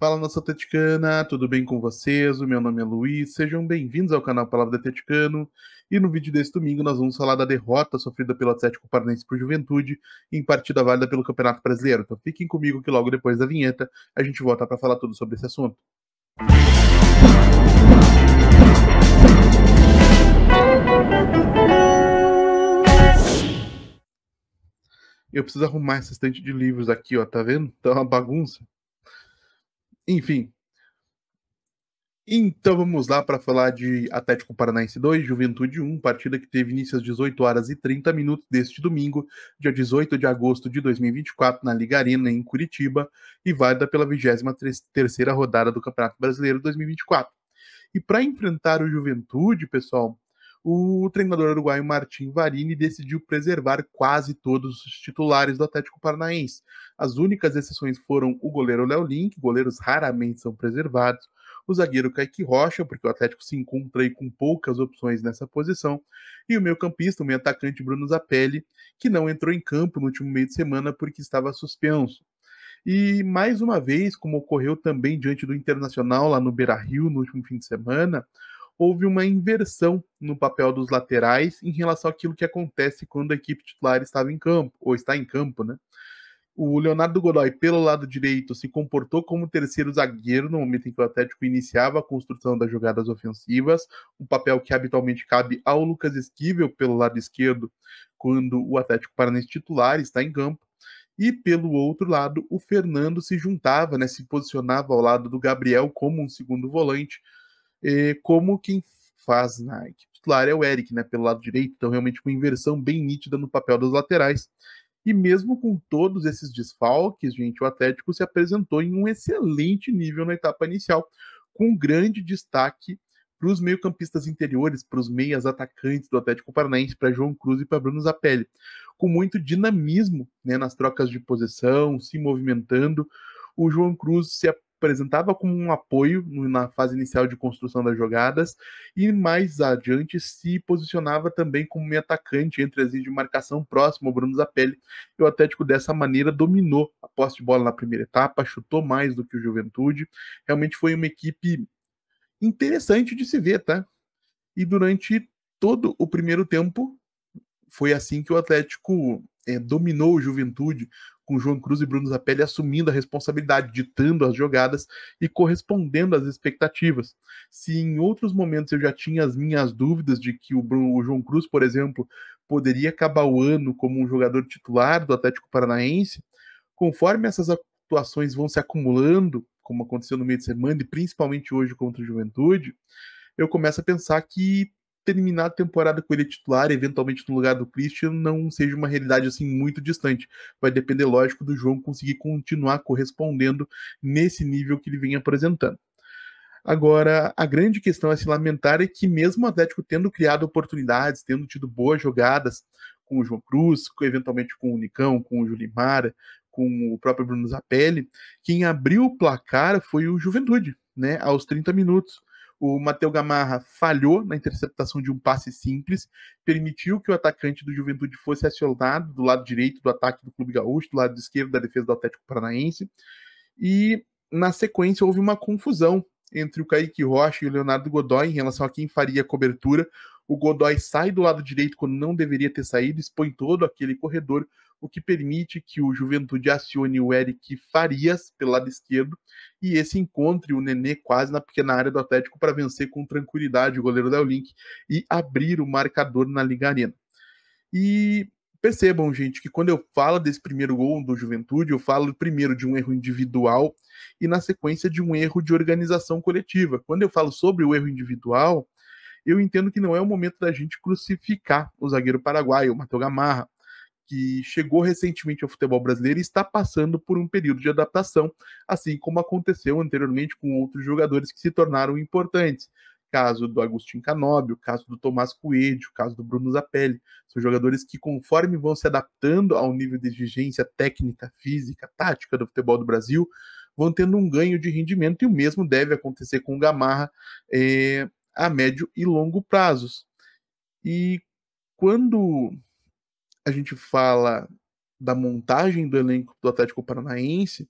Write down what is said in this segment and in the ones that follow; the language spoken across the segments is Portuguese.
Fala, nossa atleticana, tudo bem com vocês? O meu nome é Luiz, sejam bem-vindos ao canal Palavra do Atleticano. E no vídeo desse domingo nós vamos falar da derrota sofrida pelo Atlético Paranaense por Juventude em partida válida pelo Campeonato Brasileiro. Então fiquem comigo que logo depois da vinheta a gente volta para falar tudo sobre esse assunto. Eu preciso arrumar essa estante de livros aqui, ó, tá vendo? Tá uma bagunça. Enfim. Então vamos lá para falar de Atlético Paranaense 2, Juventude 1, partida que teve início às 18 horas e 30 minutos deste domingo, dia 18 de agosto de 2024, na Liga Arena, em Curitiba, e válida pela 23ª rodada do Campeonato Brasileiro 2024. E para enfrentar o Juventude, pessoal, o treinador uruguaio Martim Varini decidiu preservar quase todos os titulares do Atlético Paranaense. As únicas exceções foram o goleiro Léo Link, goleiros raramente são preservados, o zagueiro Kaique Rocha, porque o Atlético se encontra aí com poucas opções nessa posição, e o meio-campista, o meio-atacante Bruno Zapelli, que não entrou em campo no último meio de semana porque estava suspenso. E mais uma vez, como ocorreu também diante do Internacional lá no Beira-Rio no último fim de semana, houve uma inversão no papel dos laterais em relação àquilo que acontece quando a equipe titular estava em campo, ou está em campo, né? O Leonardo Godoy, pelo lado direito, se comportou como terceiro zagueiro no momento em que o Atlético iniciava a construção das jogadas ofensivas, um papel que habitualmente cabe ao Lucas Esquivel pelo lado esquerdo, quando o Atlético Paranaense titular está em campo. E pelo outro lado, o Fernando se juntava, né, se posicionava ao lado do Gabriel como um segundo volante, como quem faz na equipe titular é o Eric, né, pelo lado direito, então realmente uma inversão bem nítida no papel dos laterais. E mesmo com todos esses desfalques, gente, o Atlético se apresentou em um excelente nível na etapa inicial, com grande destaque para os meio-campistas interiores, para os meias atacantes do Atlético Paranaense, para João Cruz e para Bruno Zapelli, com muito dinamismo, né, nas trocas de posição, se movimentando. O João Cruz se apresentava como um apoio na fase inicial de construção das jogadas e mais adiante se posicionava também como meio atacante entre as linhas de marcação próximo ao Bruno Zapelli. E o Atlético dessa maneira dominou a posse de bola na primeira etapa, chutou mais do que o Juventude. Realmente foi uma equipe interessante de se ver, tá? E durante todo o primeiro tempo foi assim que o Atlético dominou o Juventude, com João Cruz e Bruno Zapelli assumindo a responsabilidade, ditando as jogadas e correspondendo às expectativas. Se em outros momentos eu já tinha as minhas dúvidas de que o João Cruz, por exemplo, poderia acabar o ano como um jogador titular do Atlético Paranaense, conforme essas atuações vão se acumulando, como aconteceu no meio de semana e principalmente hoje contra o Juventude, eu começo a pensar que terminar a temporada com ele titular, eventualmente no lugar do Christian, não seja uma realidade assim muito distante. Vai depender, lógico, do João conseguir continuar correspondendo nesse nível que ele vem apresentando. Agora, a grande questão a se lamentar é que mesmo o Atlético tendo criado oportunidades, tendo tido boas jogadas com o João Cruz, eventualmente com o Nicão, com o Julimar, com o próprio Bruno Zapelli, quem abriu o placar foi o Juventude, né, aos 30 minutos. O Matheus Gamarra falhou na interceptação de um passe simples, permitiu que o atacante do Juventude fosse acionado do lado direito do ataque do Clube Gaúcho, do lado esquerdo da defesa do Atlético Paranaense, e na sequência houve uma confusão entre o Kaique Rocha e o Leonardo Godoy em relação a quem faria a cobertura. O Godoy sai do lado direito quando não deveria ter saído, expõe todo aquele corredor, o que permite que o Juventude acione o Eric Farias pelo lado esquerdo e esse encontre o Nenê quase na pequena área do Atlético para vencer com tranquilidade o goleiro Léo Link e abrir o marcador na Liga Arena. E percebam, gente, que quando eu falo desse primeiro gol do Juventude, eu falo primeiro de um erro individual e na sequência de um erro de organização coletiva. Quando eu falo sobre o erro individual, eu entendo que não é o momento da gente crucificar o zagueiro paraguaio, o Matheus Gamarra, que chegou recentemente ao futebol brasileiro e está passando por um período de adaptação, assim como aconteceu anteriormente com outros jogadores que se tornaram importantes. Caso do Agustin Canóbio, caso do Tomás Coelho, caso do Bruno Zapelli. São jogadores que, conforme vão se adaptando ao nível de exigência técnica, física, tática do futebol do Brasil, vão tendo um ganho de rendimento e o mesmo deve acontecer com o Gamarra a médio e longo prazos. E quando a gente fala da montagem do elenco do Atlético Paranaense,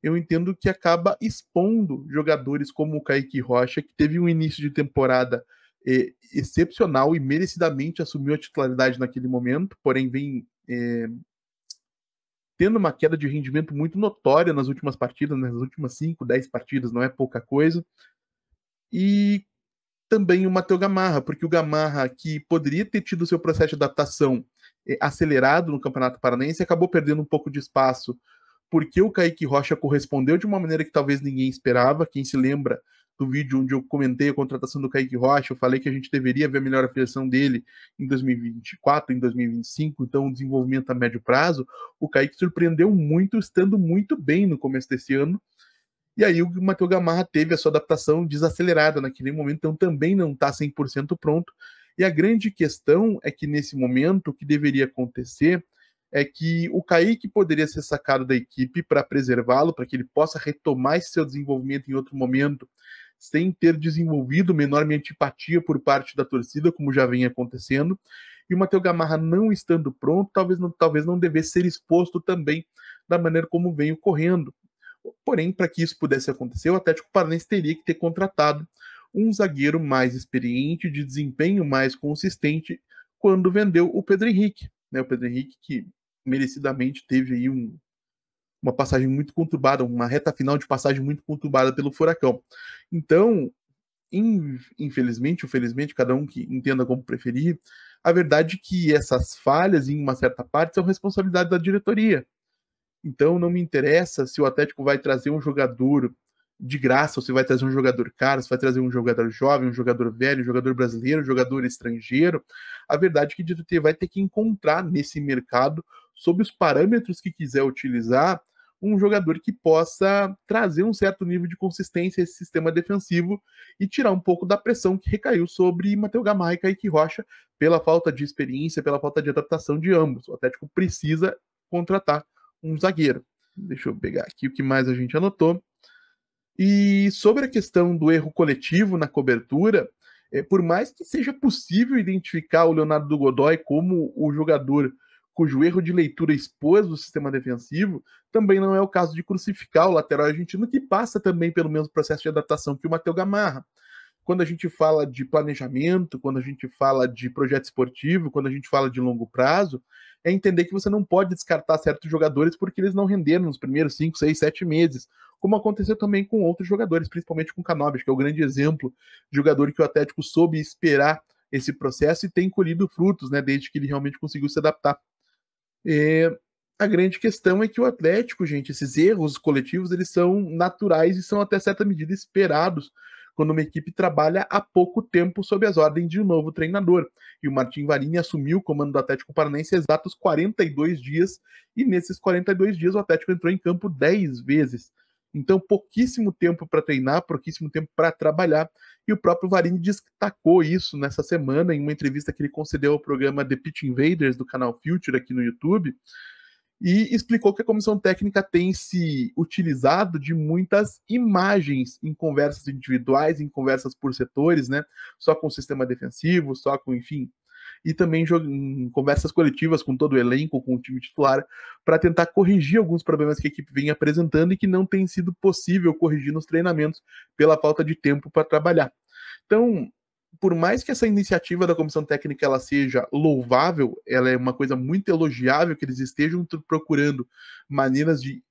eu entendo que acaba expondo jogadores como o Kaique Rocha, que teve um início de temporada excepcional e merecidamente assumiu a titularidade naquele momento, porém vem tendo uma queda de rendimento muito notória nas últimas partidas, nas últimas 5, 10 partidas, não é pouca coisa. E também o Matheus Gamarra, porque o Gamarra, que poderia ter tido seu processo de adaptação acelerado no Campeonato Paranaense, acabou perdendo um pouco de espaço, porque o Kaique Rocha correspondeu de uma maneira que talvez ninguém esperava. Quem se lembra do vídeo onde eu comentei a contratação do Kaique Rocha, eu falei que a gente deveria ver a melhor afiliação dele em 2024, em 2025, então o desenvolvimento a médio prazo. O Kaique surpreendeu muito, estando muito bem no começo desse ano, e aí o Matheus Gamarra teve a sua adaptação desacelerada naquele momento, então também não está 100% pronto. E a grande questão é que nesse momento o que deveria acontecer é que o Kaique poderia ser sacado da equipe para preservá-lo, para que ele possa retomar esse seu desenvolvimento em outro momento, sem ter desenvolvido uma enorme antipatia por parte da torcida, como já vem acontecendo. E o Matheus Gamarra não estando pronto, talvez não devesse ser exposto também da maneira como vem ocorrendo. Porém, para que isso pudesse acontecer, o Atlético Paranaense teria que ter contratado um zagueiro mais experiente, de desempenho mais consistente, quando vendeu o Pedro Henrique. Né? O Pedro Henrique, que merecidamente teve aí uma passagem muito conturbada, uma reta final de passagem muito conturbada pelo Furacão. Então, infelizmente, ou felizmente, cada um que entenda como preferir, a verdade é que essas falhas, em uma certa parte, são responsabilidade da diretoria. Então não me interessa se o Atlético vai trazer um jogador de graça, ou se vai trazer um jogador caro, se vai trazer um jogador jovem, um jogador velho, um jogador brasileiro, um jogador estrangeiro. A verdade é que a diretoria vai ter que encontrar nesse mercado, sob os parâmetros que quiser utilizar, um jogador que possa trazer um certo nível de consistência a esse sistema defensivo e tirar um pouco da pressão que recaiu sobre Matheus Gamarra e Kaique Rocha pela falta de experiência, pela falta de adaptação de ambos. O Atlético precisa contratar um zagueiro. Deixa eu pegar aqui o que mais a gente anotou. E sobre a questão do erro coletivo na cobertura, por mais que seja possível identificar o Leonardo Godoy como o jogador cujo erro de leitura expôs o sistema defensivo, também não é o caso de crucificar o lateral argentino, que passa também pelo mesmo processo de adaptação que o Matheus Gamarra. Quando a gente fala de planejamento, quando a gente fala de projeto esportivo, quando a gente fala de longo prazo, é entender que você não pode descartar certos jogadores porque eles não renderam nos primeiros 5, 6, 7 meses, como aconteceu também com outros jogadores, principalmente com o Canóbis, que é o grande exemplo de jogador que o Atlético soube esperar esse processo e tem colhido frutos, né, desde que ele realmente conseguiu se adaptar. A grande questão é que o Atlético, gente, esses erros coletivos, eles são naturais e são até certa medida esperados quando uma equipe trabalha há pouco tempo sob as ordens de um novo treinador. E o Martim Varini assumiu o comando do Atlético Paranaense exatos 42 dias, e nesses 42 dias o Atlético entrou em campo 10 vezes. Então, pouquíssimo tempo para treinar, pouquíssimo tempo para trabalhar, e o próprio Varini destacou isso nessa semana em uma entrevista que ele concedeu ao programa The Pitch Invaders do canal Future aqui no YouTube, e explicou que a comissão técnica tem se utilizado de muitas imagens em conversas individuais, em conversas por setores, né? Só com o sistema defensivo, só com, enfim, e também em conversas coletivas com todo o elenco, com o time titular, para tentar corrigir alguns problemas que a equipe vem apresentando e que não tem sido possível corrigir nos treinamentos pela falta de tempo para trabalhar. Então, por mais que essa iniciativa da comissão técnica ela seja louvável, ela é uma coisa muito elogiável, que eles estejam procurando maneiras de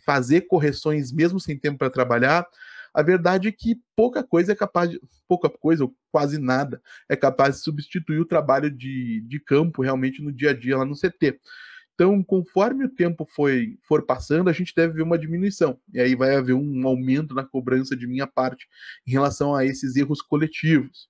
fazer correções mesmo sem tempo para trabalhar. A verdade é que pouca coisa ou quase nada, é capaz de substituir o trabalho de campo realmente no dia a dia lá no CT. Então, conforme o tempo for passando, a gente deve ver uma diminuição. E aí vai haver um aumento na cobrança de minha parte em relação a esses erros coletivos.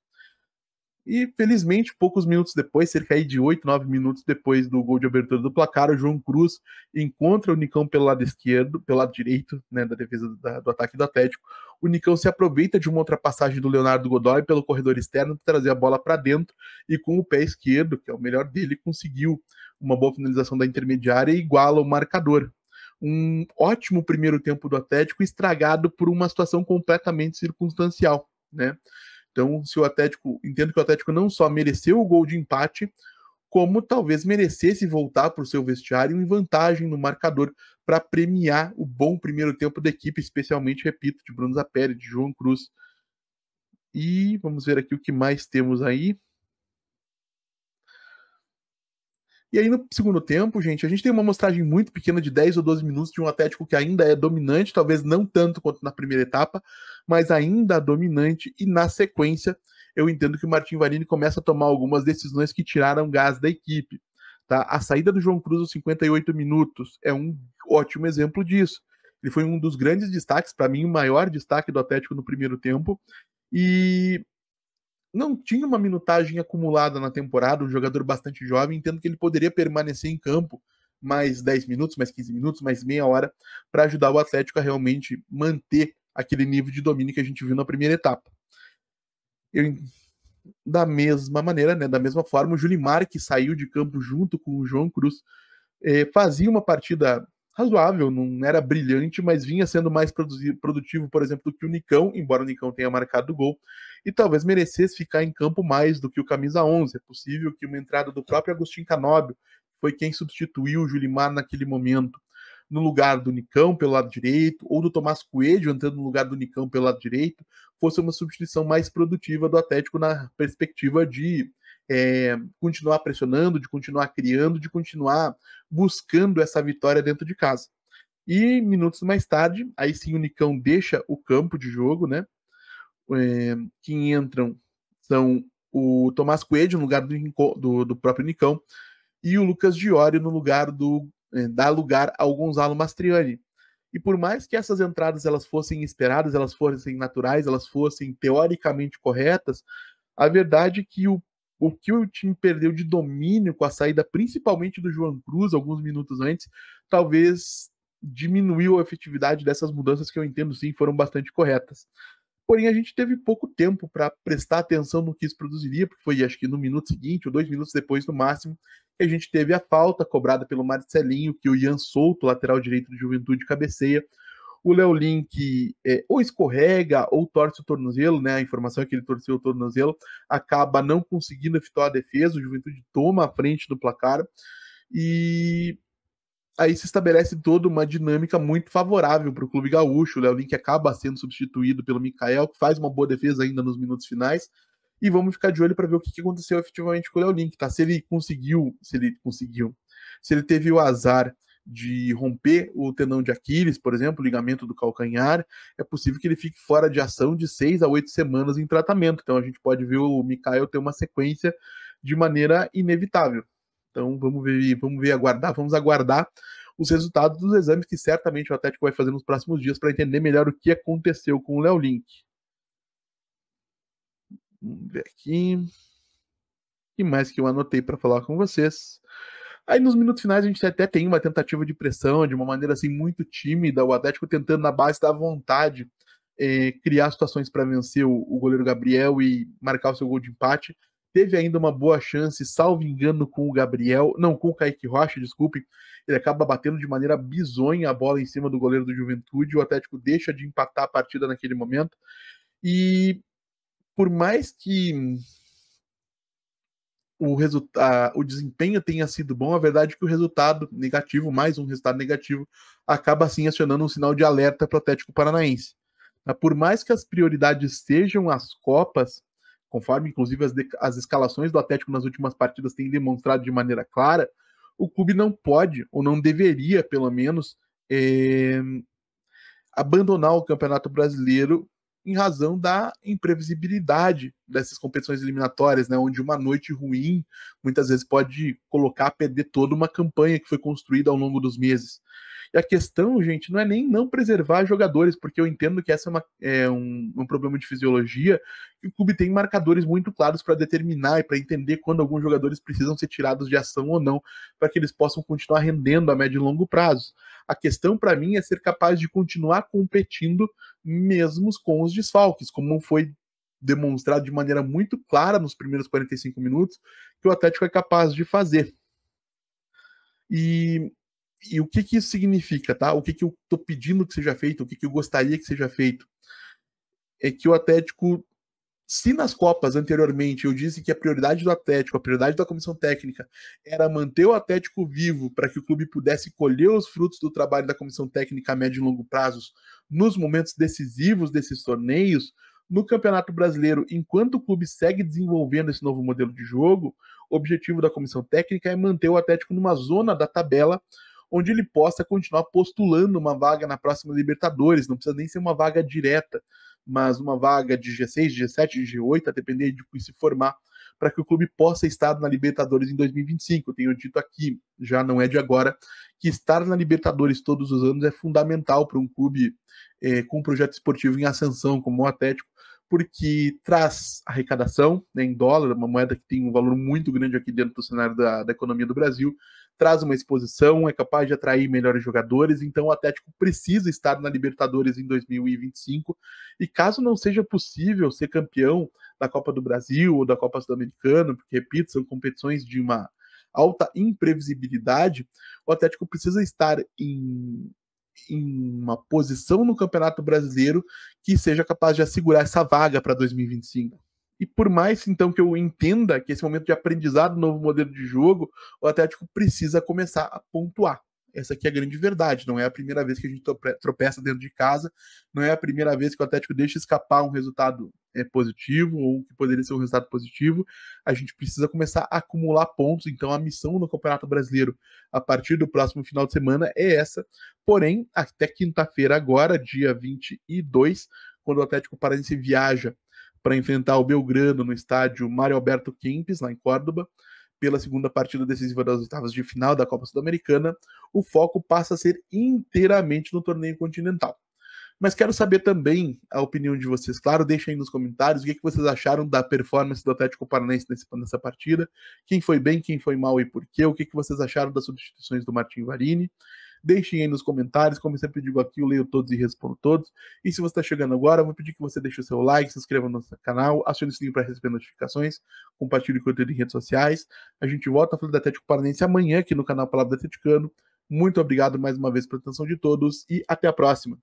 E, felizmente, poucos minutos depois, cerca de 8, 9 minutos depois do gol de abertura do placar, o João Cruz encontra o Nicão pelo lado esquerdo, pelo lado direito, né, da defesa do ataque do Atlético. O Nicão se aproveita de uma ultrapassagem do Leonardo Godoy pelo corredor externo para trazer a bola para dentro e com o pé esquerdo, que é o melhor dele, conseguiu uma boa finalização da intermediária e iguala o marcador. Um ótimo primeiro tempo do Atlético, estragado por uma situação completamente circunstancial, né? Então, se o Atlético, entendo que o Atlético não só mereceu o gol de empate, como talvez merecesse voltar para o seu vestiário em vantagem no marcador para premiar o bom primeiro tempo da equipe, especialmente, repito, de Bruno Zapelli, de João Cruz. E vamos ver aqui o que mais temos aí. E aí, no segundo tempo, gente, a gente tem uma amostragem muito pequena de 10 ou 12 minutos de um Atlético que ainda é dominante, talvez não tanto quanto na primeira etapa, mas ainda dominante. E na sequência, eu entendo que o Martin Varini começa a tomar algumas decisões que tiraram gás da equipe. Tá? A saída do João Cruz aos 58 minutos é um ótimo exemplo disso. Ele foi um dos grandes destaques, para mim, o maior destaque do Atlético no primeiro tempo. E não tinha uma minutagem acumulada na temporada, um jogador bastante jovem, entendo que ele poderia permanecer em campo mais 10 minutos, mais 15 minutos, mais meia hora, para ajudar o Atlético a realmente manter aquele nível de domínio que a gente viu na primeira etapa. Eu, da mesma maneira, né, da mesma forma, o Julimar, que saiu de campo junto com o João Cruz, fazia uma partida razoável, não era brilhante, mas vinha sendo mais produtivo, por exemplo, do que o Nicão, embora o Nicão tenha marcado o gol, e talvez merecesse ficar em campo mais do que o camisa 11. É possível que uma entrada do próprio Agostinho Canóbio, foi quem substituiu o Julimar naquele momento, no lugar do Nicão pelo lado direito, ou do Tomás Coelho entrando no lugar do Nicão pelo lado direito, fosse uma substituição mais produtiva do Atlético na perspectiva de continuar pressionando, de continuar criando, de continuar buscando essa vitória dentro de casa. E minutos mais tarde, aí sim o Nicão deixa o campo de jogo, né? Que entram são o Tomás Coelho no lugar do próprio Nicão e o Lucas Diori no lugar dá lugar ao Gonzalo Mastriani. E por mais que essas entradas elas fossem esperadas, elas fossem naturais, elas fossem teoricamente corretas, a verdade é que o que o time perdeu de domínio com a saída principalmente do João Cruz alguns minutos antes, talvez diminuiu a efetividade dessas mudanças que eu entendo sim foram bastante corretas. Porém, a gente teve pouco tempo para prestar atenção no que isso produziria, porque foi acho que no minuto seguinte ou 2 minutos depois no máximo que a gente teve a falta cobrada pelo Marcelinho, que o Ian Souto, lateral direito do Juventude, cabeceia. O Léo Link ou escorrega ou torce o tornozelo, né? A informação é que ele torceu o tornozelo, acaba não conseguindo efetuar a defesa, o Juventude toma a frente do placar e aí se estabelece toda uma dinâmica muito favorável para o clube gaúcho. O Léo Link acaba sendo substituído pelo Mikael, que faz uma boa defesa ainda nos minutos finais. E vamos ficar de olho para ver o que aconteceu efetivamente com o Léo Link, tá? Se ele teve o azar de romper o tendão de Aquiles, por exemplo, o ligamento do calcanhar, é possível que ele fique fora de ação de 6 a 8 semanas em tratamento. Então a gente pode ver o Mikael ter uma sequência de maneira inevitável. Então vamos aguardar os resultados dos exames que certamente o Atlético vai fazer nos próximos dias para entender melhor o que aconteceu com o Léo Link. Vamos ver aqui. O que mais que eu anotei para falar com vocês? Aí nos minutos finais a gente até tem uma tentativa de pressão, de uma maneira assim muito tímida, o Atlético tentando na base da vontade criar situações para vencer o goleiro Gabriel e marcar o seu gol de empate. Teve ainda uma boa chance, salvo engano, com o Gabriel, não, com o Kaique Rocha, desculpe. Ele acaba batendo de maneira bizonha a bola em cima do goleiro do Juventude. O Atlético deixa de empatar a partida naquele momento. E por mais que o desempenho tenha sido bom, a verdade é que o resultado negativo, mais um resultado negativo, acaba assim acionando um sinal de alerta para o Atlético Paranaense. Por mais que as prioridades sejam as Copas, conforme inclusive as escalações do Atlético nas últimas partidas têm demonstrado de maneira clara, o clube não pode, ou não deveria, pelo menos, abandonar o Campeonato Brasileiro em razão da imprevisibilidade dessas competições eliminatórias, né, onde uma noite ruim muitas vezes pode colocar a perder toda uma campanha que foi construída ao longo dos meses. E a questão, gente, não é nem não preservar jogadores, porque eu entendo que essa um problema de fisiologia, e o clube tem marcadores muito claros para determinar e para entender quando alguns jogadores precisam ser tirados de ação ou não, para que eles possam continuar rendendo a médio e longo prazo. A questão para mim é ser capaz de continuar competindo mesmo com os desfalques, como foi demonstrado de maneira muito clara nos primeiros 45 minutos, que o Atlético é capaz de fazer. E o que isso significa, tá? O que eu tô pedindo que seja feito, o que eu gostaria que seja feito, é que o Atlético Se nas Copas anteriormente eu disse que a prioridade do Atlético, a prioridade da comissão técnica era manter o Atlético vivo para que o clube pudesse colher os frutos do trabalho da comissão técnica a médio e longo prazos nos momentos decisivos desses torneios, no Campeonato Brasileiro, enquanto o clube segue desenvolvendo esse novo modelo de jogo, o objetivo da comissão técnica é manter o Atlético numa zona da tabela onde ele possa continuar postulando uma vaga na próxima Libertadores, não precisa nem ser uma vaga direta, mas uma vaga de G6, G7, G8, a depender de que se formar, para que o clube possa estar na Libertadores em 2025. Eu tenho dito aqui, já não é de agora, que estar na Libertadores todos os anos é fundamental para um clube com um projeto esportivo em ascensão, como o Atlético, porque traz arrecadação, né, em dólar, uma moeda que tem um valor muito grande aqui dentro do cenário da economia do Brasil, traz uma exposição, é capaz de atrair melhores jogadores, então o Atlético precisa estar na Libertadores em 2025, e caso não seja possível ser campeão da Copa do Brasil ou da Copa Sul-Americana, porque, repito, são competições de uma alta imprevisibilidade, o Atlético precisa estar em uma posição no Campeonato Brasileiro que seja capaz de assegurar essa vaga para 2025. E por mais então que eu entenda que esse momento de aprendizado, novo modelo de jogo, o Atlético precisa começar a pontuar. Essa aqui é a grande verdade. Não é a primeira vez que a gente tropeça dentro de casa, não é a primeira vez que o Atlético deixa escapar um resultado positivo ou que poderia ser um resultado positivo. A gente precisa começar a acumular pontos. Então a missão no Campeonato Brasileiro a partir do próximo final de semana é essa. Porém, até quinta-feira agora, dia 22, quando o Atlético Paranaense viaja para enfrentar o Belgrano no estádio Mário Alberto Kempes, lá em Córdoba, pela segunda partida decisiva das oitavas de final da Copa Sul-Americana, o foco passa a ser inteiramente no torneio continental. Mas quero saber também a opinião de vocês. Claro, deixem aí nos comentários o que vocês acharam da performance do Atlético Paranaense nessa partida. Quem foi bem, quem foi mal e por quê. O que vocês acharam das substituições do Martin Varini. Deixem aí nos comentários, como eu sempre digo aqui, eu leio todos e respondo todos. E se você está chegando agora, eu vou pedir que você deixe o seu like, se inscreva no nosso canal, acione o sininho para receber notificações, compartilhe o conteúdo em redes sociais. A gente volta a falar do Atlético Paranaense amanhã aqui no canal Palavra do Atleticano. Muito obrigado mais uma vez pela atenção de todos e até a próxima.